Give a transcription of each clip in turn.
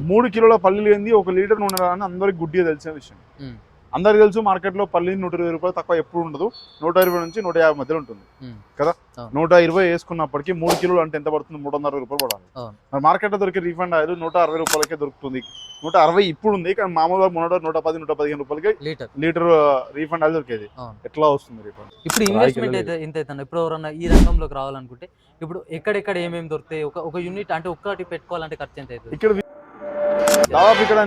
3 కిలోల పల్లీలు ఏంది 1 లీటర్ నూనె రాని అందరికి గుడ్డిగా తెలిసిన విషయం. అందరికి తెలుసు మార్కెట్లో పల్లి 120 రూపాయలు తక్కువ ఎప్పుడు ఉండదు, 120 నుంచి 150 మధ్యలో ఉంటుంది కదా. 120 వేసుకున్నప్పటికీ 3 కిలోలు అంటే ఎంత పడుతుంది? 360 రూపాయలు పడాలి. మరి మార్కెట్లో దొరికే రీఫండ్ ఆయిల్ 160 రూపాయలకే దొరుకుతుంది. 160 ఇప్పుడు ఉంది, కానీ మామూలుగా 110, 115 రూపాయలకి లీటర్ రీఫండ్ ఆయిల్ దొరికేది. ఎట్లా వస్తుంది రీఫండ్? ఇప్పుడు ఇన్వెస్ట్మెంట్ అయితే ఇంత అవుతుంది. ఇప్పుడు ఎవరన్నా ఈ రంగంలోకి రావాలనుకుంటే ఇప్పుడు ఎక్కడెక్కడ ఏమేమి దొరుకుతాయి? ఒక యూనిట్ అంటే ఒక్కటి పెట్టుకోవాలంటే ఖర్చు ఎంత అవుతుంది? ఇక్కడ దాదాపు ఇక్కడ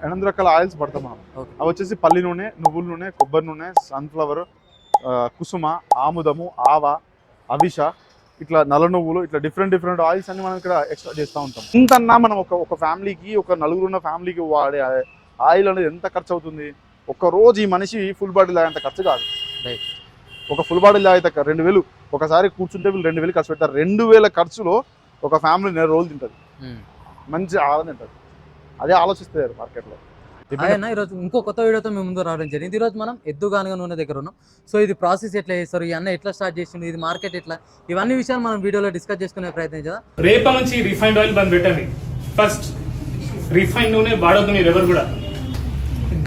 8 రకాల ఆయిల్స్ పడతాం మనం. అవి వచ్చేసి పల్లి నూనె, నువ్వుల నూనె, కొబ్బరి నూనె, సన్ఫ్లవర్, కుసుమ, ఆముదము, ఆవ, అవిష, ఇట్లా నల్ల నువ్వులు, ఇట్లా డిఫరెంట్ ఆయిల్స్ అన్ని మనం ఇక్కడ ఎక్స్ట్రా చేస్తూ ఉంటాం. ఇంతన్నా మనం ఒక ఫ్యామిలీకి, ఒక నలుగురు ఉన్న ఫ్యామిలీకి వాడే ఆయిల్ అనేది ఎంత ఖర్చు అవుతుంది? ఒక రోజు ఈ మనిషి ఫుల్ బాడీ లాగంత ఖర్చు కాదు. ఒక ఫుల్ బాడీ లాగితే 2000 ఒకసారి కూర్చుంటే వీళ్ళు 2000 ఖర్చు పెడతారు. 2000 ఖర్చులో ఒక ఫ్యామిలీ 4 రోజులు తింటుంది, మంచి ఆహారం తింటుంది. అదే ఆలోచిస్తారు మార్కెట్లో. ఈరోజు ఇంకో కొత్త వీడియోతో మేము ముందు రావడం జరిగింది. ఈరోజు మనం ఎద్దుగానుగ నూనె దగ్గర ఉన్నాం. సో ఇది ప్రాసెస్ ఎట్లా చేస్తారు, ఈ అన్న ఎట్లా స్టార్ట్ చేసిండు, ఇది మార్కెట్ ఎట్లా, ఇవన్నీ విషయాలు మనం వీడియోలో డిస్కస్ చేసుకునే ప్రయత్నం చేద్దాం. రేపటి నుంచి రిఫైండ్ ఆయిల్ బంద్ పెట్టండి. ఫస్ట్ రిఫైండ్ నూనె వాడొద్దు మీరు ఎవరు కూడా.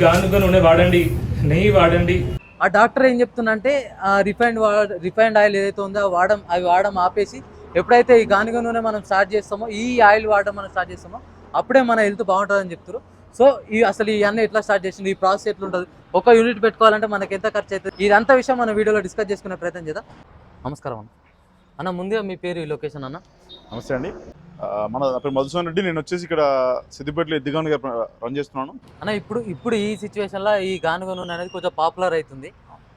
గానుగ నూనె వాడండి, నెయ్యి వాడండి. ఆ డాక్టర్ ఏం చెప్తుందంటే రిఫైండ్ ఆయిల్ ఏదైతే ఉందో అవి వాడడం ఆపేసి ఎప్పుడైతే ఈ గానుగ నూనె మనం స్టార్ట్ చేస్తామో, ఈ ఆయిల్ వాడడం మనం స్టార్ట్ చేస్తామో అప్పుడే మన హెల్త్ బాగుంటుందని చెప్తారు. సో అసలు ఈ అన్న ఎట్లా స్టార్ట్ చేసింది, ఈ ప్రాసెస్ ఎట్లా ఉంటుంది, ఒక యూనిట్ పెట్టుకోవాలంటే మనకి ఎంత ఖర్చు అవుతుంది, ఇదంతా విషయం మన వీడియోలో డిస్కస్ చేసుకునే ప్రయత్నం చేద్దాం. నమస్కారం అన్న. ముందుగా మీ పేరు, ఈ లొకేషన్ అన్న? నమస్తే అండి, మన పేరు మధుసూదన్ రెడ్డి. నేను వచ్చేసి ఇక్కడ సిద్దిపేటలో ఎద్దుగానుగ రన్ చేస్తున్నాను అన్న. ఇప్పుడు ఈ సిచ్యువేషన్లో ఈ గానుగ నూనె అనేది కొంచెం పాపులర్ అవుతుంది.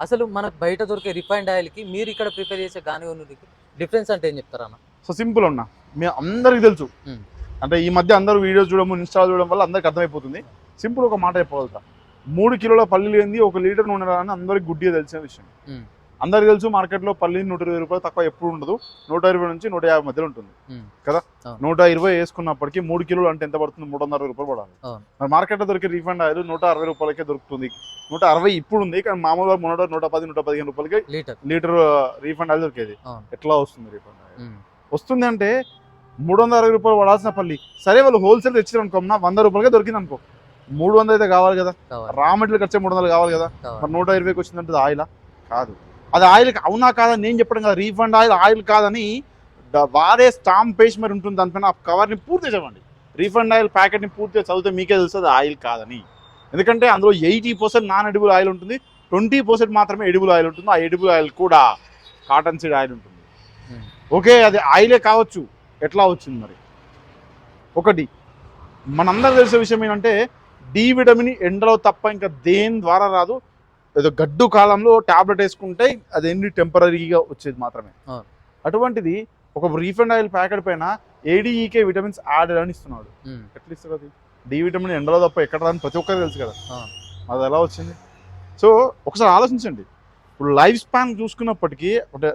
అసలు మనకు బయట దొరికే రిఫైండ్ ఆయిల్కి మీరు ఇక్కడ ప్రిపేర్ చేసే గానుగ నూనెకి డిఫరెన్స్ అంటే ఏం చెప్తారా అన్న? సో సింపుల్ ఉన్నా, మీ అందరికి తెలుసు. అంటే ఈ మధ్య అందరూ వీడియోస్ చూడడం, ఇన్స్టా చూడడం వల్ల అందరికి అర్థమైపోతుంది. సింపుల్ ఒక మాట చెప్పగలుగుతా, 3 కిలోల పల్లీలు ఏంది 1 లీటర్ నూనె రాని అందరికి గుడ్డిగా తెలిసిన విషయం. అందరికి తెలుసు మార్కెట్లో పల్లి 120 రూపాయలు తక్కువ ఎప్పుడు ఉండదు, 120 నుంచి 150 మధ్యలో ఉంటుంది కదా. 120 వేసుకున్నప్పటికీ 3 కిలోలు అంటే ఎంత పడుతుంది? 360 రూపాయలు పడాలి. మరి మార్కెట్లో దొరికే రీఫండ్ ఆయిల్ 160 రూపాయలకే దొరుకుతుంది. 160 ఇప్పుడు ఉంది, కానీ మామూలుగా 110, 115 రూపాయలకి లీటర్ రీఫండ్ ఆయిల్ దొరికేది. ఎట్లా వస్తుంది రీఫండ్ ఆయిల్? వస్తుంది అంటే 360 రూపాయలు పడాల్సిన పల్లి, సరే వాళ్ళు హోల్సేల్ తెచ్చారు అనుకోమన్నా 100 రూపాయలకే దొరికింది అనుకో, 300 అయితే కావాలి కదా. రా మెటీరియల్ ఖర్చు 300 కావాలి కదా. మరి 120కి వచ్చిందంటే ఆయిలా? కాదు. అది ఆయిల్ అవునా కాదని నేను చెప్పడం కదా. రీఫండ్ ఆయిల్ కాదని వారే స్టాంప్ వేసి మరి ఉంటుంది దానిపైన. ఆ కవర్ని పూర్తిగా చదవండి, రీఫండ్ ఆయిల్ ప్యాకెట్ని పూర్తిగా చదివితే మీకే తెలుస్తుంది ఆయిల్ కాదని. ఎందుకంటే అందులో 80% నాన్ ఎడిబుల్ ఆయిల్ ఉంటుంది, 20% మాత్రమే ఎడిబుల్ ఆయిల్ ఉంటుంది. ఆ ఎడిబుల్ ఆయిల్ కూడా కాటన్ సీడ్ ఆయిల్ ఉంటుంది. ఓకే, అది ఆయిలే కావచ్చు, ఎట్లా వచ్చింది మరి? ఒకటి మనందరూ తెలిసే విషయం ఏంటంటే డి విటమిన్ ఎండలో తప్ప ఇంకా దేని ద్వారా రాదు. ఏదో గడ్డు కాలంలో ట్యాబ్లెట్ వేసుకుంటే అదేంటి టెంపరీగా వచ్చేది మాత్రమే. అటువంటిది ఒక రీఫండ్ ఆయిల్ ప్యాకెట్ పైన ఏడీఈకే విటమిన్స్ యాడెడ్ అని ఇస్తున్నాడు. ఎట్లా ఇస్తారు? అది డి విటమిన్ ఎండలో తప్ప ఎక్కడ రాని ప్రతి ఒక్కరికి తెలుసు కదా, అది ఎలా వచ్చింది? సో ఒకసారి ఆలోచించండి. ఇప్పుడు లైఫ్ స్పాన్ చూసుకున్నప్పటికీ అంటే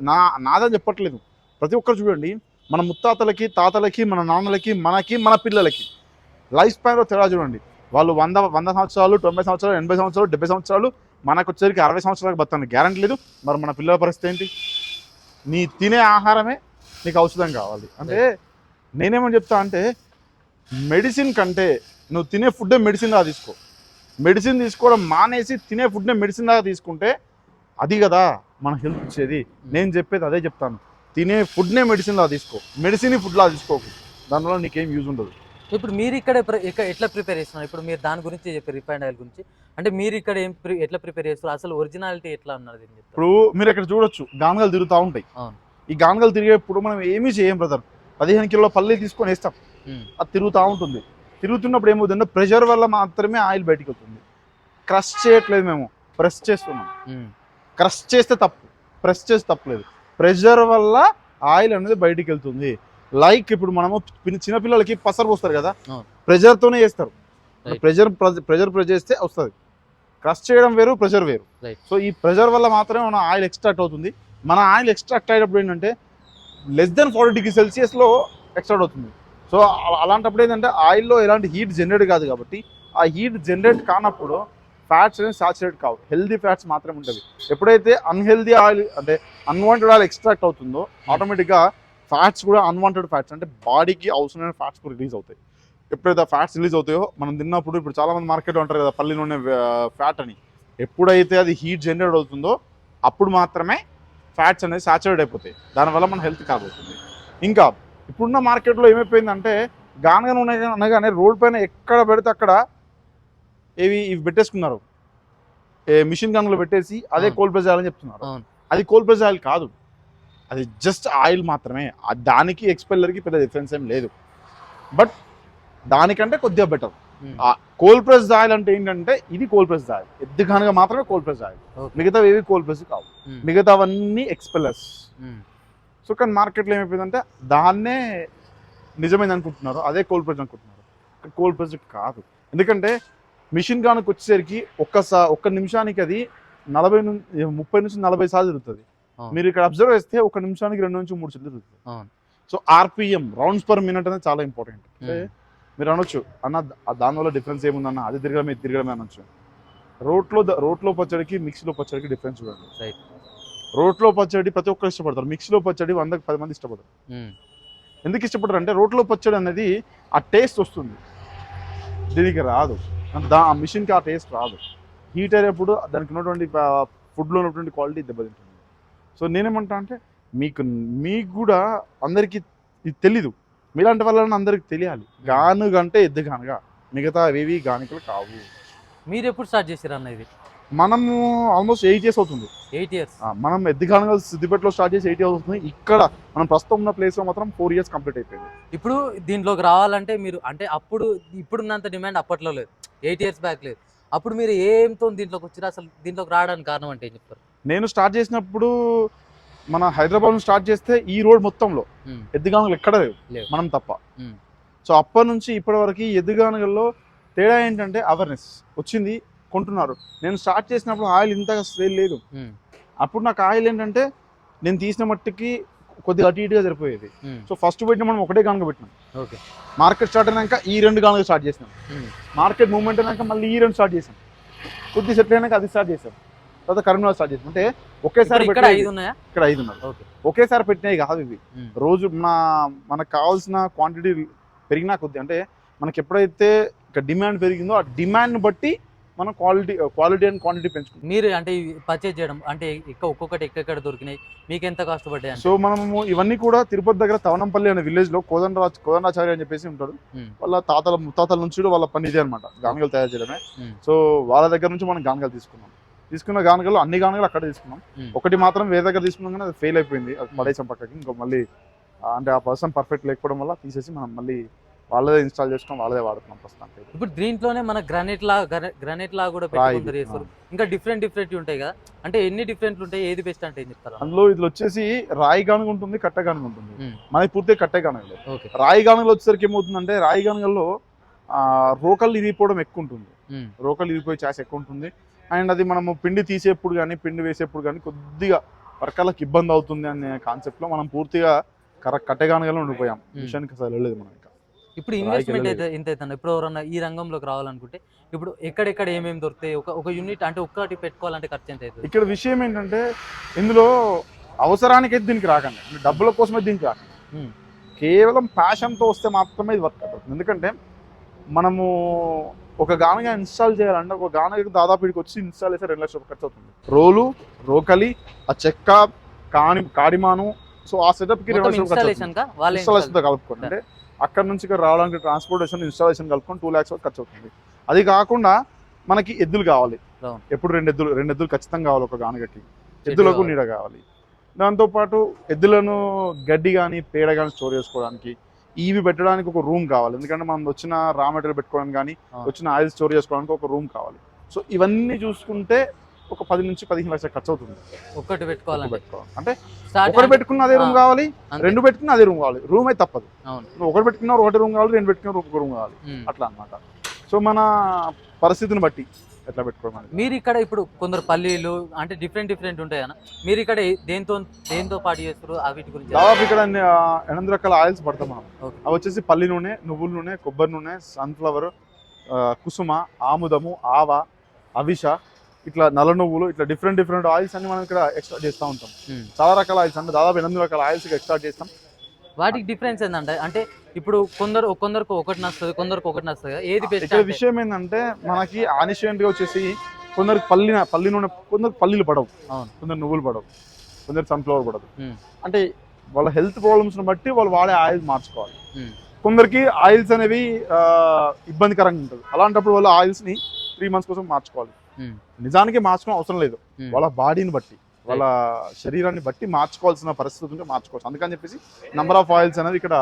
నాదని చెప్పట్లేదు, ప్రతి ఒక్కరు చూడండి, మన ముత్తాతలకి, తాతలకి, మన నాన్నలకి, మనకి, మన పిల్లలకి లైఫ్ స్పాన్లో తేడా చూడండి. వాళ్ళు 100 సంవత్సరాలు, 90 సంవత్సరాలు, 80 సంవత్సరాలు, 70 సంవత్సరాలు, మనకు వచ్చేసరికి 60 సంవత్సరాలకు బతానికి గ్యారంటీ లేదు. మరి మన పిల్లల పరిస్థితి ఏంటి? నీ తినే ఆహారమే నీకు ఔషధం కావాలి అంటే నేనేమని చెప్తా అంటే మెడిసిన్ కంటే నువ్వు తినే ఫుడ్డే మెడిసిన్ లాగా తీసుకో. మెడిసిన్ తీసుకోవడం మానేసి తినే ఫుడ్నే మెడిసిన్ లాగా తీసుకుంటే అది కదా మన హెల్త్ ఇచ్చేది. నేను చెప్పేది అదే చెప్తాను, తినే ఫుడ్నే మెడిసిన్ లాగా తీసుకో, మెడిసిన్ ఫుడ్ లాగా తీసుకోకు, దానివల్ల నీకేం యూజ్ ఉండదు. ఇప్పుడు మీరు ఇక్కడ ఎట్లా ప్రిపేర్ చేస్తున్నారు? ఇప్పుడు మీరు దాని గురించి చెప్పారు, రిఫైండ్ ఆయిల్ గురించి. అంటే మీరు ఇక్కడ ఎట్లా ప్రిపేర్ చేస్తారు, అసలు ఒరిజినాలిటీ ఎట్లా ఉన్నది? ఇప్పుడు మీరు ఇక్కడ చూడొచ్చు, గానుగలు తిరుగుతూ ఉంటాయి. ఈ గానుగలు తిరిగేప్పుడు మనం ఏమీ చేయం బ్రదర్, 15 కిలోల పల్లీలు తీసుకొని వేస్తాం, అది తిరుగుతూ ఉంటుంది. తిరుగుతున్నప్పుడు ఏమవుతుందంటే ప్రెషర్ వల్ల మాత్రమే ఆయిల్ బయటికి వస్తుంది. క్రష్ చేయట్లేదు, మేము ప్రెస్ చేస్తున్నాం. క్రష్ చేస్తే తప్పు, ప్రెస్ చేస్తే తప్పలేదు. ప్రెషర్ వల్ల ఆయిల్ అనేది బయటికి వెళ్తుంది. లైక్ ఇప్పుడు మనము చిన్నపిల్లలకి పసరు పోస్తారు కదా, ప్రెషర్తోనే చేస్తారు. ప్రెషర్ చేస్తే వస్తుంది. క్రష్ చేయడం వేరు, ప్రెషర్ వేరు. సో ఈ ప్రెషర్ వల్ల మాత్రమే మన ఆయిల్ ఎక్స్ట్రాక్ట్ అవుతుంది. మన ఆయిల్ ఎక్స్ట్రాక్ట్ అయ్యేటప్పుడు ఏంటంటే లెస్ దెన్ 40 డిగ్రీ సెల్సియస్లో ఎక్స్ట్రాక్ట్ అవుతుంది. సో అలాంటప్పుడు ఏంటంటే ఆయిల్లో ఎలాంటి హీట్ జనరేట్ కాదు కాబట్టి ఆ హీట్ జనరేట్ కానప్పుడు ఫ్యాట్స్ అనేది సాచురేట్ కావు, హెల్దీ ఫ్యాట్స్ మాత్రమే ఉంటుంది. ఎప్పుడైతే అన్హెల్దీ ఆయిల్ అంటే అన్వాంటెడ్ ఆయిల్ ఎక్స్ట్రాక్ట్ అవుతుందో ఆటోమేటిక్గా ఫ్యాట్స్ కూడా అన్వాంటెడ్ ఫ్యాట్స్ అంటే బాడీకి అవసరమైన ఫ్యాట్స్ కూడా రిలీజ్ అవుతాయి. ఎప్పుడైతే ఫ్యాట్స్ రిలీజ్ అవుతాయో మనం తిన్నప్పుడు, ఇప్పుడు చాలా మంది మార్కెట్లో ఉంటారు కదా పల్లి నూనె ఫ్యాట్ అని, ఎప్పుడైతే అది హీట్ జనరేట్ అవుతుందో అప్పుడు మాత్రమే ఫ్యాట్స్ అనేది సాచురేట్ అయిపోతాయి, దానివల్ల మన హెల్త్ ఖరాబ్ అవుతుంది. ఇంకా ఇప్పుడున్న మార్కెట్లో ఏమైపోయిందంటే గానుగ నూనె అనగానే రోడ్ పైన ఎక్కడ పెడితే అక్కడ ఇవి పెట్టేసుకున్నారు, మిషన్ గన్లో పెట్టేసి అదే కోల్డ్ ప్రెస్ ఆయిల్ అని చెప్తున్నారు. అది కోల్డ్ ప్రెస్ ఆయిల్ కాదు, అది జస్ట్ ఆయిల్ మాత్రమే. దానికి ఎక్స్పెల్లర్కి పెద్ద డిఫరెన్స్ ఏం లేదు, బట్ దానికంటే కొద్దిగా బెటర్. కోల్డ్ ప్రెస్ ఆయిల్ అంటే ఏంటంటే ఇది కోల్డ్ ప్రెస్ ఆయిల్, ఎద్దు గానుగ మాత్రమే కోల్డ్ ప్రెస్ ఆయిల్, మిగతా ఏవి కోల్డ్ ప్రెస్ కావు, మిగతావన్నీ ఎక్స్పెల్లర్స్. సో కానీ మార్కెట్లో ఏమైపోయిందంటే దాన్నే నిజమైంది అనుకుంటున్నారు, అదే కోల్డ్ ప్రెస్ అనుకుంటున్నారు. కోల్డ్ ప్రెస్ కాదు, ఎందుకంటే మిషన్ గానుకు వచ్చేసరికి ఒక్క నిమిషానికి అది 30 నుంచి 40 సార్లు జరుగుతుంది. మీరు ఇక్కడ అబ్జర్వ్ చేస్తే ఒక నిమిషానికి 2 నుంచి 3 సార్లు జరుగుతుంది. So RPM, rounds per minute అనేది చాలా ఇంపార్టెంట్. మీరు అనొచ్చు అన్న దానివల్ల డిఫరెన్స్ ఏముందన్న, అది తిరగడమే ఇది తిరగడమే అనొచ్చు. రోట్లో పచ్చడికి మిక్సీలో పచ్చడికి డిఫరెన్స్ చూడండి. రోట్లో పచ్చడి ప్రతి ఒక్కరు ఇష్టపడతారు, మిక్సీలో పచ్చడి 100కి 10 మంది ఇష్టపడతారు. ఎందుకు ఇష్టపడతారు అంటే రోట్లో పచ్చడి అనేది ఆ టేస్ట్ వస్తుంది, దీనికి రాదు, ఆ మిషన్కి ఆ టేస్ట్ రాదు. హీట్ అయినప్పుడు దానికి ఉన్నటువంటి ఫుడ్లో ఉన్నటువంటి క్వాలిటీ దెబ్బతింటుంది. సో నేనేమంటా అంటే మీకు కూడా అందరికీ ఇది తెలీదు, మీలాంటి వాళ్ళని అందరికి తెలియాలి. గానుగ అంటే ఎద్దు గానుగ, మిగతా ఏవి గానుగలు కావు. మీరు ఎప్పుడు స్టార్ట్ చేశారు అన్న ఇది? మనము ఆల్మోస్ట్ 8 years అవుతుంది. 8 years. మనం ఎద్దు గానుగలు సిద్దిపేటలో స్టార్ట్ చేసి 8 years అవుతుంది. ఇక్కడ మనం ప్రస్తుతం ఉన్న ప్లేస్లో మాత్రం 4 years కంప్లీట్ అయిపోయింది. ఇప్పుడు దీంట్లోకి రావాలంటే మీరు అంటే ఇప్పుడున్నంత డిమాండ్ అప్పట్లో లేదు, 8 years బ్యాక్ లేదు. అప్పుడు మీరు ఏంతో దీంట్లోకి వచ్చారు? అసలు దీంట్లోకి రావడానికి కారణం అంటే ఏం చెప్తారు? నేను స్టార్ట్ చేసినప్పుడు మన హైదరాబాద్ స్టార్ట్ చేస్తే ఈ రోడ్ మొత్తంలో ఎద్దుగానుగలు ఎక్కడ లేవు, మనం తప్ప. సో అప్పటి నుంచి ఇప్పటి వరకు ఎద్దుగానుగల్లో తేడా ఏంటంటే అవేర్నెస్ వచ్చింది, కొంటున్నారు. నేను స్టార్ట్ చేసినప్పుడు ఆయిల్ ఇంతగా సేల్ లేదు. అప్పుడు నాకు ఆయిల్ ఏంటంటే నేను తీసిన మట్టికి కొద్దిగా అటు ఇటుగా సరిపోయేది. సో ఫస్ట్ పెట్టిన మనం ఒకటే గానుగ పెట్టినాం. మార్కెట్ స్టార్ట్ అయినాక ఈ 2 గానుగ స్టార్ట్ చేసినాం. మార్కెట్ మూవ్మెంట్ అయినాక మళ్ళీ ఈ 2 స్టార్ట్ చేసాం. కొద్ది సెటిల్ అయినాక అది స్టార్ట్ చేసాం. తర్వాత కరీంనగర్ స్టార్ట్ చేసాం. అంటే ఒకేసారి ఇక్కడ 5 ఉన్నాయి. ఒకేసారి పెట్టినాయి కాదు ఇవి. రోజు మనకు కావాల్సిన క్వాంటిటీ పెరిగినా కొద్ది, అంటే మనకి ఎప్పుడైతే ఇక్కడ డిమాండ్ పెరిగిందో ఆ డిమాండ్ బట్టి మనం క్వాలిటీ అండ్ క్వాంటిటీ పెంచుకుంటాం. మీరు అంటే పర్చేజ్ చేయడం అంటే ఒక్కొక్కటి ఎక్కడ దొరికినాయి, మీకు ఎంత కాస్ట్ పడ్డాయి? సో మనము ఇవన్నీ కూడా తిరుపతి దగ్గర తవనంపల్లి అనే విలేజ్ లో కోదండాచార్య అని చెప్పేసి ఉంటాడు. వాళ్ళ ముత్తాతల నుంచి వాళ్ళ పని ఇదే అనమాట, గానుగలు తయారు చేయడమే. సో వాళ్ళ దగ్గర నుంచి మనం గానుగలు తీసుకున్న గానుగలు అన్ని గానుగలు అక్కడ తీసుకున్నాం. ఒకటి మాత్రం వేరే దగ్గర తీసుకున్నాం కానీ అది ఫెయిల్ అయిపోయింది, అది పడేసాం పక్కకి. ఇంకా మళ్ళీ అంటే ఆ పర్సన్ పర్ఫెక్ట్ లేకపోవడం వల్ల తీసేసి మనం మళ్ళీ వాళ్ళదే ఇన్స్టాల్ చేసుకుని వాళ్ళదే వాడుతున్నాం ప్రస్తుతానికి. ఇప్పుడు దీంట్లోనే మన గ్రానైట్ లా కూడా చేస్తారు, ఇంకా డిఫరెంట్ ఉంటాయి కదా, అంటే ఎన్ని డిఫరెంట్లు ఉంటాయి, ఏది బెస్ట్ అంటే ఏం చెప్తారు? అందులో ఇది వచ్చేసి రాయి గానుగ ఉంటుంది, కట్టె గానుగ ఉంటుంది. మనకి పూర్తిగా కట్టె గానుగలు. రాయి గానుగలు వచ్చేసరికి ఏమవుతుందంటే రాయి గానుగల్లో రోకలు ఇరిగిపోవడం ఎక్కువ ఉంటుంది, రోకలు ఇరిగిపోయి చాస్ ఎక్కువ ఉంటుంది. అండ్ అది మనము పిండి తీసేప్పుడు కానీ పిండి వేసేప్పుడు కానీ కొద్దిగా వర్కర్లకు ఇబ్బంది అవుతుంది అనే కాన్సెప్ట్లో మనం పూర్తిగా కట్టె గానుగలో ఉండిపోయాం, మిషన్కి అసలు వెళ్ళలేదు మనం. ఇప్పుడు ఇన్వెస్ట్మెంట్ అయితే ఎంత అవుతుంది? ఇప్పుడు ఎవరన్నా ఈ రంగంలోకి రావాలనుకుంటే ఇప్పుడు ఎక్కడెక్కడ ఏమేమి దొరుకుతాయి? ఒక యూనిట్ అంటే ఒక్కటి పెట్టుకోవాలంటే ఖర్చు ఎంత అవుతుంది? ఇక్కడ విషయం ఏంటంటే ఇందులో అవసరానికి అయితే దీనికి రాకండి, డబ్బుల కోసమే దీనికి రాకండి, కేవలం ప్యాషన్తో వస్తే మాత్రమే ఇది వర్క్ అవుతుంది. ఎందుకంటే మనము ఒక గానుగ ఇన్స్టాల్ చేయాలంటే ఒక గానుగకి దాదాపు ఇక్కడికి వచ్చి ఇన్స్టాల్ చేస్తే 2 లక్షల రూపాయలు ఖర్చు అవుతుంది. రోకలి, ఆ చెక్క, కాడిమాను, సో ఆ సెటప్కి 2 లక్షల రూపాయలు ఇన్స్టాలేషన్తో కలుపుకోండి. అంటే అక్కడ నుంచి ఇక్కడ రావడానికి ట్రాన్స్పోర్టేషన్, ఇన్స్టాలేషన్ కలుపుకొని 2 lakhs వరకు ఖర్చు అవుతుంది. అది కాకుండా మనకి ఎద్దులు కావాలి, ఎప్పుడు 2 ఎద్దులు ఖచ్చితంగా కావాలి ఒక గానుగకి, ఎద్దులకు నీడ కావాలి. దాంతోపాటు ఎద్దులను గడ్డి కానీ పేడ కానీ స్టోర్ చేసుకోవడానికి, ఇవి పెట్టడానికి ఒక రూమ్ కావాలి. ఎందుకంటే మనం వచ్చిన రా మెటీరియల్ పెట్టుకోవడానికి కానీ వచ్చిన ఆయిల్ స్టోర్ చేసుకోవడానికి ఒక రూమ్ కావాలి. సో ఇవన్నీ చూసుకుంటే ఒక 10 నుంచి 15 లక్షల ఖర్చు అవుతుంది ఒకటి పెట్టుకోవాలి. అంటే ఒకటి పెట్టుకున్న అదే రూమ్ కావాలి, 2 పెట్టుకున్న అదే రూమ్ కావాలి, రూమ్ అయితే తప్పదు. ఒకటి పెట్టుకున్న ఒకటి రూమ్ కావాలి, 2 పెట్టుకున్న ఒక రూమ్ కావాలి, అట్లా అన్నమాట. సో మన పరిస్థితిని బట్టి ఎట్లా పెట్టుకోవాలి. మీరు ఇక్కడ ఇప్పుడు కొందరు పల్లీలు అంటే డిఫరెంట్ ఉంటాయి అన్న, మీరు ఇక్కడ దేంతో పాటు చేస్తారు వీటి గురించి? దాదాపు ఇక్కడ 8 రకాల ఆయిల్స్ పడతాం మనం. అవి వచ్చేసి పల్లి నూనె, నువ్వుల నూనె, కొబ్బరి నూనె, సన్ఫ్లవర్, కుసుమ, ఆముదము, ఆవ, అవిష, ఇట్లా నల్ల నువ్వులు, ఇట్లా డిఫరెంట్ ఆయిల్స్ అన్ని మనం ఇక్కడ ఎక్స్ట్రా చేస్తూ ఉంటాం. చాలా రకాల ఆయిల్స్ అంటే దాదాపు 8 రకాల ఆయిల్స్ ఎక్స్ట్రా చేస్తాం. వాటికి డిఫరెన్స్ ఏంటంటే అంటే ఇప్పుడు కొందరికి ఒకటి నస్తుంది, కొందరికి ఒకటి నస్తుంది కదా, ఏది బెస్ట్? ఇక్కడ విషయం ఏంటంటే మనకి ఆనిషియంట్ గా వచ్చేసి కొందరికి పల్లి నూనె, కొందరికి పల్లీలు పడవు, అవును, కొందరు నువ్వులు పడవు, కొందరు సన్ఫ్లవర్ పడదు. ఉమ్, అంటే వాళ్ళ హెల్త్ ప్రాబ్లమ్స్ బట్టి వాళ్ళు వాడే ఆయిల్ మార్చుకోవాలి. ఉమ్, కొందరికి ఆయిల్స్ అనేవి ఇబ్బందికరంగా ఉంటుంది, అలాంటప్పుడు వాళ్ళు ఆయిల్స్ ని 3 months కోసం మార్చుకోవాలి. ఉమ్, నిజానికి మార్చుకోవడం అవసరం లేదు, ఉమ్. వాళ్ళ బాడీని బట్టి వాళ్ళ శరీరాన్ని బట్టి మార్చుకోవాల్సిన పరిస్థితి ఉంటే మార్చుకోవచ్చు. అందుకని చెప్పేసి నంబర్ ఆఫ్ ఆయిల్స్ అనేది ఇక్కడ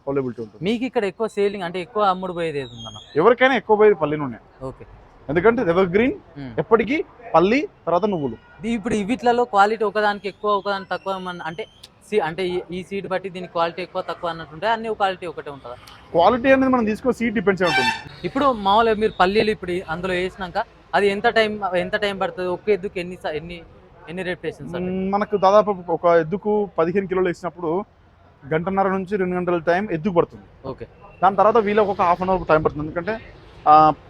అవైలబిలిటీ ఉంటుంది. మీకు ఇక్కడ ఎక్కువ సేలింగ్ అంటే ఎక్కువ అమ్ముడు పోయేది ఏది ఉందన్న? ఎవరికైనా ఎక్కువ పోయేది పల్లి నూనె, ఓకే. ఎందుకంటే ఎవర్ గ్రీన్, ఎప్పటికీ పల్లి, తర్వాత నువ్వులు. ఇప్పుడు వీటిలలో క్వాలిటీ ఒకదానికి ఎక్కువ ఒకదానికి తక్కువ అంటే అంటే ఈ సీడ్ బట్టి దీని క్వాలిటీ ఎక్కువ తక్కువ అన్నట్టుంటే అన్ని క్వాలిటీ ఒకటే ఉంటుందా? క్వాలిటీ అనేది మనం తీసుకున్న సీడ్ డిపెండ్స్ ఉంటుంది. ఇప్పుడు మామూలుగా మీరు పల్లీలు ఇప్పుడు అందులో వేసినాక అది ఎంత టైం పడుతుంది? ఒక ఎద్దుకు ఎన్ని రెప్యుటేషన్స్? మనకు దాదాపు ఒక ఎద్దుకు 15 కిలోలు వేసినప్పుడు 1.5 నుంచి 2 గంటల టైం ఎద్దుకు పడుతుంది. ఓకే. దాని తర్వాత వీళ్ళకి ఒక 1/2 hour టైం పడుతుంది, ఎందుకంటే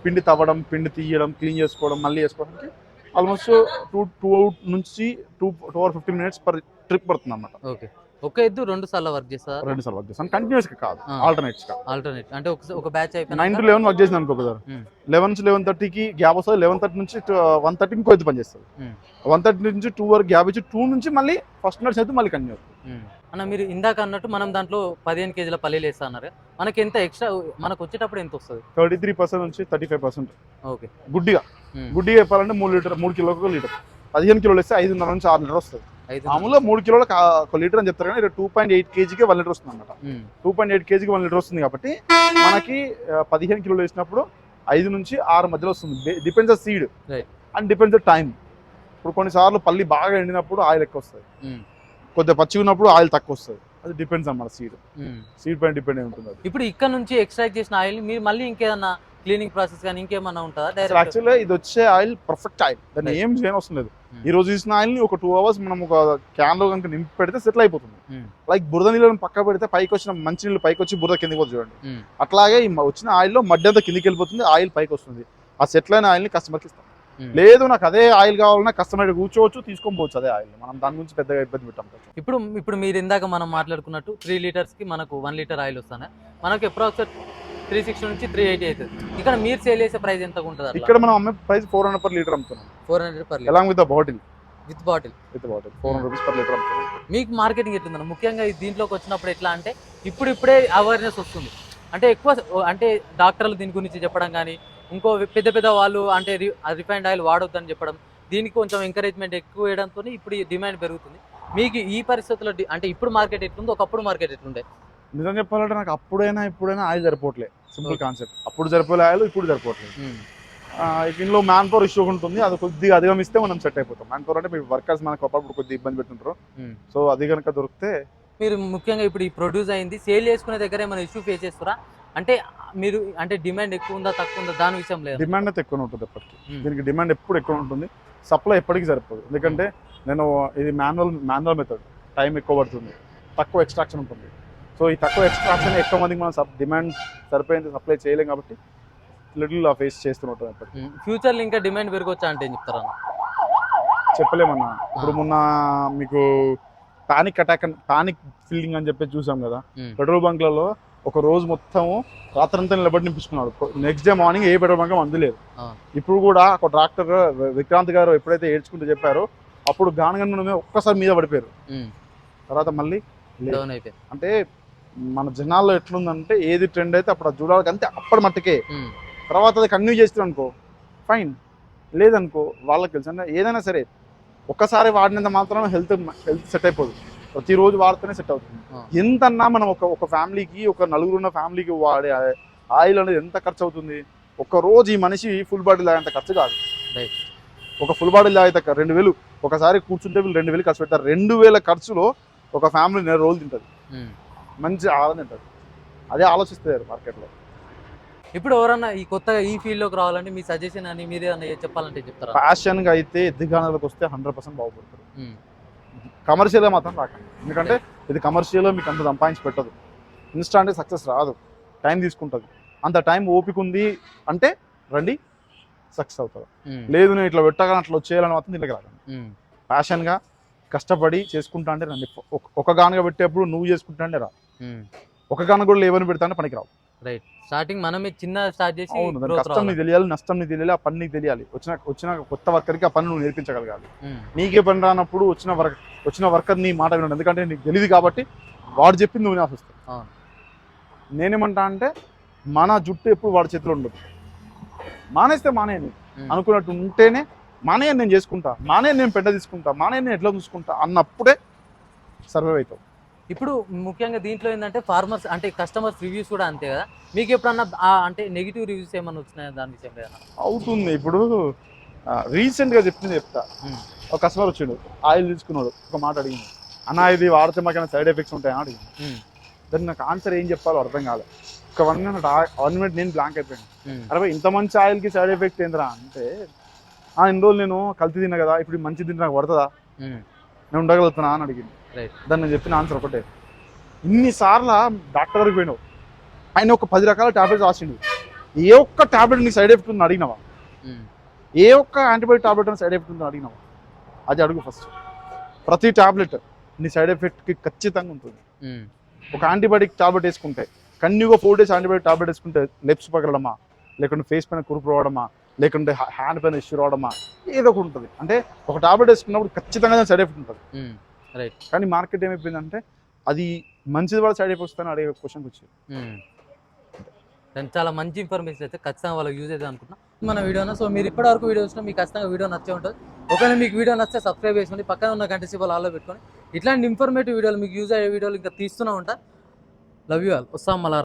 పిండి తవ్వడం, పిండి తీయడం, క్లీన్ చేసుకోవడం, మళ్ళీ వేసుకోవడానికి ఆల్మోస్ట్ 2 నుంచి 2 hour 15 minutes పర్ ట్రిప్ పడుతుంది అన్నమాట. ఓకే. ఒక ఎద్దు 2 సార్లు వర్క్ చేస్తారు? 2 సార్లు వర్క్ చేస్తాను, కంటిన్యూస్ గా కాదు, ఆల్టర్నేట్స్ గా. ఆల్టర్నేట్ అంటే ఒక బ్యాచ్ అయిపోయింది 9 to 11 వర్క్ చేసింది అనుకో బ్రదర్, 11 నుంచి 11:30కి గ్యాప్ వస్తుంది, 11:30 నుంచి 1:30 ఇంకో ఎద్దు పని చేస్తుంది, 1:30 నుంచి 2 వరకు గ్యాప్ ఇచ్చి 2 నుంచి మళ్ళీ ఫస్ట్ నట్స్ అయితే మళ్ళీ కంటిన్యూ అవుతుంది. అన్న మీరు ఇందాక అన్నట్టు మనం దాంట్లో 15 kg పల్లీలు వేస్తా అన్నారు, మనకి ఎంత ఎక్స్ట్రా మనకు వచ్చేటప్పుడు ఎంత వస్తుంది? 33% నుంచి 35%. ఓకే. గుడ్డిగా చెప్పాలంటే 3 కిలోలకు 1 లీటర్, 15 కిలోలు వేస్తే 5.5 నుంచి 6 లీటర్ వస్తుంది. మామూలుగా 3 కిలోలకు 1 లీటర్ అని చెప్తారు, కానీ 2.8 kgకి 1 లీటర్ వస్తుంది అనమాట. 2.8 kgకి 1 లీటర్ వస్తుంది కాబట్టి మనకి 15 కిలోలు వేసినప్పుడు 5 నుంచి 6 మధ్యలో వస్తుంది. Depends on seed and depends on time. ఇప్పుడు కొన్నిసార్లు పల్లి బాగా ఎండినప్పుడు ఆయిల్ ఎక్కువ వస్తుంది, కొద్దిగా పచ్చి ఉన్నప్పుడు ఆయిల్ తక్కువ వస్తుంది. అది డిపెండ్స్ అన్నమాట, సీడ్ పైన డిపెండ్ అయి ఉంటుంది. ఇప్పుడు ఇక్కడ నుంచి ఎక్స్ట్రాక్ట్ చేసిన ఆయిల్ మీరు మళ్ళీ ఇంకేదన్నా క్లీనింగ్ ప్రాసెస్ కానీ ఇంకేమన్నా ఉంటుందా? యాక్చువల్గా ఇది వచ్చే ఆయిల్ పర్ఫెక్ట్ ఆయిల్, దాన్ని ఏం చేయని అవసరం లేదు. ఈ రోజు తీసిన ఆయిల్ ని ఒక 2 hours మనం ఒక క్యాన్ లో కనుక నింపి పెడితే సెటిల్ అయిపోతుంది. లైక్ బురద నీళ్ళని పక్క పెడితే పైకి వచ్చిన మంచి నీళ్ళు పైకి వచ్చి బురద కిందికి పోతుంది చూడండి, అట్లాగే ఈ వచ్చిన ఆయిల్ లో మడ్డి అంతా కిందికి వెళ్ళిపోతుంది, ఆయిల్ పైకి వస్తుంది. ఆ సెటిల్ అయిన ఆయిల్ ని కస్టమర్కి ఇస్తాం. లేదు నాకు అదే ఆయిల్ కావాలన్నా కస్టమర్ కూర్చోవచ్చు, తీసుకొని పోవచ్చు అదే ఆయిల్. మనం దాని గురించి పెద్దగా ఇబ్బంది పెట్టాం. ఇప్పుడు మీరు ఇందాక మనం మాట్లాడుకున్నట్టు 3 లీటర్స్ కి మనకు 1 లీటర్ ఆయిల్ వస్తానే మనకు అప్రాక్సిమేట్ 360 నుంచి 380 అవుతుంది. ఇక్కడ మీరు సేల్ చేసే ప్రైస్ ఎంత ఉంటుంది? ఇక్కడ మనం అమ్మే ప్రైస్ 400 per liter అమ్ముతున్నాం. 400 per liter along with the bottle. With bottle 400 rupees per liter అమ్ముతున్నాం. మీకు మార్కెటింగ్ ఎట్లుందన్న? ముఖ్యంగా దీంట్లోకి వచ్చినప్పుడు ఎట్లా అంటే ఇప్పుడిప్పుడే అవేర్నెస్ వస్తుంది, అంటే ఎక్కువ అంటే డాక్టర్లు దీని గురించి చెప్పడం కానీ ఇంకో పెద్ద వాళ్ళు అంటే రిఫైన్డ్ ఆయిల్ వాడొద్దని చెప్పడం, దీనికి కొంచెం ఎంకరేజ్మెంట్ ఎక్కువ వేయడంతో ఇప్పుడు ఈ డిమాండ్ పెరుగుతుంది. మీకు ఈ పరిస్థితుల్లో అంటే ఇప్పుడు మార్కెట్ ఎట్లుంది, ఒకప్పుడు మార్కెట్ ఎట్లుండే? నిజం చెప్పాలంటే నాకు ఇప్పుడైనా ఆయిల్ సరిపోవట్లేదు. సింపుల్ కాన్సెప్ట్, అప్పుడు సరిపోలే ఆయిల్ ఇప్పుడు సరిపోవట్లేదు. ఇందులో మ్యాన్ పవర్ ఇష్యూ ఉంటుంది, అది కొద్దిగా అధిగమిస్తే మనం సెట్ అయిపోతాం. మ్యాన్ పవర్ అంటే మీ వర్కర్స్ మనకు అప్పుడు కొద్దిగా ఇబ్బంది పెడుతుంటారు, సో అది కనుక దొరికితే. మీరు ముఖ్యంగా ఇప్పుడు ఈ ప్రొడ్యూస్ అయింది సేల్ చేసుకునే దగ్గర ఏమైనా ఇష్యూ ఫేస్ చేస్తారా? అంటే మీరు అంటే డిమాండ్ ఎక్కువ ఉందా తక్కువ ఉందా దాని విషయం లేదు? డిమాండ్ అయితే ఎక్కువ ఉంటుంది ఎప్పటికీ, దీనికి డిమాండ్ ఎప్పుడు ఎక్కువ ఉంటుంది, సప్లై ఎప్పటికీ సరిపోదు. ఎందుకంటే ఇది మాన్యువల్ మెథడ్, టైం ఎక్కువ పడుతుంది, తక్కువ ఎక్స్ట్రాక్షన్ ఉంటుంది. సో ఈ తక్కువ ఎక్స్ట్రాక్షన్ ఎక్కువ మందికి మనం డిమాండ్ సరిపోయింది సప్లై చేయలేం కాబట్టి లిటిల్ ఫేస్ చేస్తుంటాం ఎప్పటికీ. ఫ్యూచర్లో ఇంకా డిమాండ్ పెరగొచ్చా అంటే ఏం చెప్తారా? చెప్పలేమన్నా. ఇప్పుడు మొన్న మీకు పానిక్ ఫీలింగ్ అని చెప్పి చూసాం కదా, పెట్రోల్ బంక్లలో ఒక రోజు మొత్తం రాత్రంతా నిలబడి నింపించుకున్నాడు, నెక్స్ట్ డే మార్నింగ్ ఏ పెట్రోల్ బంక్ అందులేదు. ఇప్పుడు కూడా ఒక డాక్టర్ విక్రాంత్ గారు ఎప్పుడైతే ఏడ్చుకుంటూ చెప్పారో అప్పుడు గానగండ ఒక్కసారి మీద పడిపోయారు, తర్వాత మళ్ళీ అంటే మన జనాల్లో ఎట్లుందంటే ఏది ట్రెండ్ అయితే అప్పుడు అది చూడాలి అంతే, అప్పటి మట్టుకే. తర్వాత అది కంటిన్యూ చేస్తారు అనుకో ఫైన్, లేదనుకో వాళ్ళకి తెలుసు. అంటే ఏదైనా సరే ఒక్కసారి వాడినంత మాత్రం హెల్త్ సెట్ అయిపోదు, ప్రతిరోజు వాడితేనే సెట్ అవుతుంది. ఎంతన్నా మనం ఒక ఫ్యామిలీకి, ఒక నలుగురున్న ఫ్యామిలీకి వాడే ఆయిల్ అనేది ఎంత ఖర్చు అవుతుంది? ఒక రోజు ఈ మనిషి ఫుల్ బాటిల్ తాగేంత ఖర్చు కాదు. ఒక ఫుల్ బాటిల్ తాగితే 2000 ఒకసారి కూర్చుంటే వీళ్ళు 2000 ఖర్చు పెడతారు. 2000 ఖర్చులో ఒక ఫ్యామిలీ 4 రోజులు తింటుంది, మంచి ఆహారం తింటుంది. అదే ఆలోచిస్తారు మార్కెట్లో. ఇప్పుడు ఎవరన్నా ఈ కొత్తగా ఈ ఫీల్డ్లోకి రావాలంటే మీ సజెషన్ అని మీరే చెప్పాలంటే చెప్తారా? ప్యాషన్గా అయితే ఎద్దుగానలకు వస్తే 100% బాగుపడతారు. కమర్షియల్గా మాత్రం రాకండి, ఎందుకంటే ఇది కమర్షియల్గా మీకు అంత సంపాదించి పెట్టదు. ఇన్స్టాంట్ సక్సెస్ రాదు, టైం తీసుకుంటుంది. అంత టైం ఓపిక ఉంది అంటే రండి, సక్సెస్ అవుతారు. లేదు నేను ఇట్లా పెట్టగానే అట్లా వచ్చేయాలని మాత్రం దీనికి రాకండి. ప్యాషన్గా కష్టపడి చేసుకుంటా అంటే రండి. ఒక గానుగా పెట్టేప్పుడు నువ్వు చేసుకుంటా అంటే రా, ఒక కానుగోళ్ళు ఏమని పెడతానే పనికిరావు. రైట్. స్టార్టింగ్ మనమే చిన్న స్టార్ట్ చేసి అవును, దాని growth కష్టం రావాలి. నీకు తెలియాలి, నష్టం నీకు తెలియాలి, ఆ పని నీకు తెలియాలి. వచ్చిన కొత్త వర్కర్కి ఆ పని నువ్వు నేర్పించగలగాలి. ఉమ్, నీకే పని రానప్పుడు వచ్చిన వర్కర్ నీ మాట వినడు, ఎందుకంటే నీకు తెలియదు కాబట్టి వాడు చెప్పింది నువ్వు వినాల్సి వస్తుంది. అవును. నేనేమంటా అంటే మన జుట్టు ఎప్పుడు వాడి చేతిలో ఉండదు. మానేస్తే మానేయండి ఉమ్, అనుకున్నట్టు ఉంటేనే, మానేయని నేను చేసుకుంటా, మానేయని నేను పెద్ద తీసుకుంటా, మానేయని నేను ఎట్లా చూసుకుంటా అన్నప్పుడే సర్వైవ్ అవుతావు. ఇప్పుడు ముఖ్యంగా దీంట్లో ఏంటంటే ఫార్మర్స్ అంటే కస్టమర్స్ రివ్యూస్ కూడా అంతే కదా. మీకు ఎప్పుడన్నా అంటే నెగిటివ్ రివ్యూస్ ఏమన్నా వచ్చినాయా దాని విషయంలో ఏమన్నా? అవుతుంది. ఇప్పుడు రీసెంట్గా చెప్తా, ఉమ్, ఒక కస్టమర్ వచ్చిండు, ఆయిల్ తీసుకున్నాడు, ఒక మాట అడిగింది, అన్న ఇది వాడితే మాకైనా సైడ్ ఎఫెక్ట్స్ ఉంటాయని అడిగింది. ఉమ్, దాన్ని నాకు ఆన్సర్ ఏం చెప్పాలో అర్థం కాలేదు. ఒక 1 minute నేను బ్లాంక్ అయిపోయాను. ఉమ్, అరే ఇంత మంచి ఆయిల్కి సైడ్ ఎఫెక్ట్ ఏందిరా అంటే, ఇన్ని రోజులు నేను కల్తీ తిన్నా కదా, ఇప్పుడు ఈ మంచి తింటే నాకు పడుతుందా, ఉమ్, నేను ఉండగలుగుతున్నా అని అడిగింది. రైట్. దాన్ని నేను చెప్పిన ఆన్సర్ ఒకటే, ఇన్నిసార్లు డాక్టర్ దగ్గరికి పోయినావు, ఆయన ఒక 10 రకాల టాబ్లెట్స్ రాసిండు, ఏ ఒక్క టాబ్లెట్ నీ సైడ్ ఎఫెక్ట్ ఉందని అడిగినావా? ఉమ్, ఏ ఒక్క యాంటీబయాటిక్ టాబ్లెట్ అని సైడ్ ఎఫెక్ట్ ఉందని అడిగినావా? అది అడుగు ఫస్ట్. ప్రతి టాబ్లెట్ నీ సైడ్ ఎఫెక్ట్కి ఖచ్చితంగా ఉంటుంది. ఉమ్, ఒక యాంటీబయాటిక్ టాబ్లెట్ వేసుకుంటే కంటిన్యూగా 4 days యాంటీబయాటిక్ టాబ్లెట్ వేసుకుంటే లెప్స్ పగలడమా, లేకుంటే ఫేస్ పైన కురుపు రావడమా, లేకుంటే హ్యాండ్ పైన ఇష్యూ రావడమా, ఏదో ఒకటి ఉంటుంది. అంటే ఒక టాబ్లెట్ వేసుకున్నప్పుడు ఖచ్చితంగా సైడ్ ఎఫెక్ట్ ఉంటుంది. ఉమ్, రైట్. కానీ మార్కెట్ ఏమైపోయిందంటే అది మంచిది కూడా సైడ్ ఎఫెక్ట్స్ అని అడిగే క్వశ్చన్కి వచ్చింది. ఉమ్. దాని చాలా మంచి ఇన్ఫర్మేషన్ అయితే ఖచ్చితంగా వాళ్ళకి యూజ్ అవుతుంది అనుకుంటున్నా మన వీడియోనా. సో మీరు ఇప్పటివరకు వీడియో వచ్చినా మీకు ఖచ్చితంగా వీడియో నచ్చే ఉంటుంది. ఒకవేళ మీకు వీడియో నచ్చితే సబ్స్క్రైబ్ చేసుకోండి, పక్కన ఉన్న గంట సింబల్ ఆల్లో పెట్టుకొని ఇట్లాంటి ఇన్ఫర్మేటివ్ వీడియోలు మీకు యూజ్ అయ్యే వీడియోలు ఇంకా తీస్తూనే ఉంటా. Love you all. వస్తాం మళ్ళీ.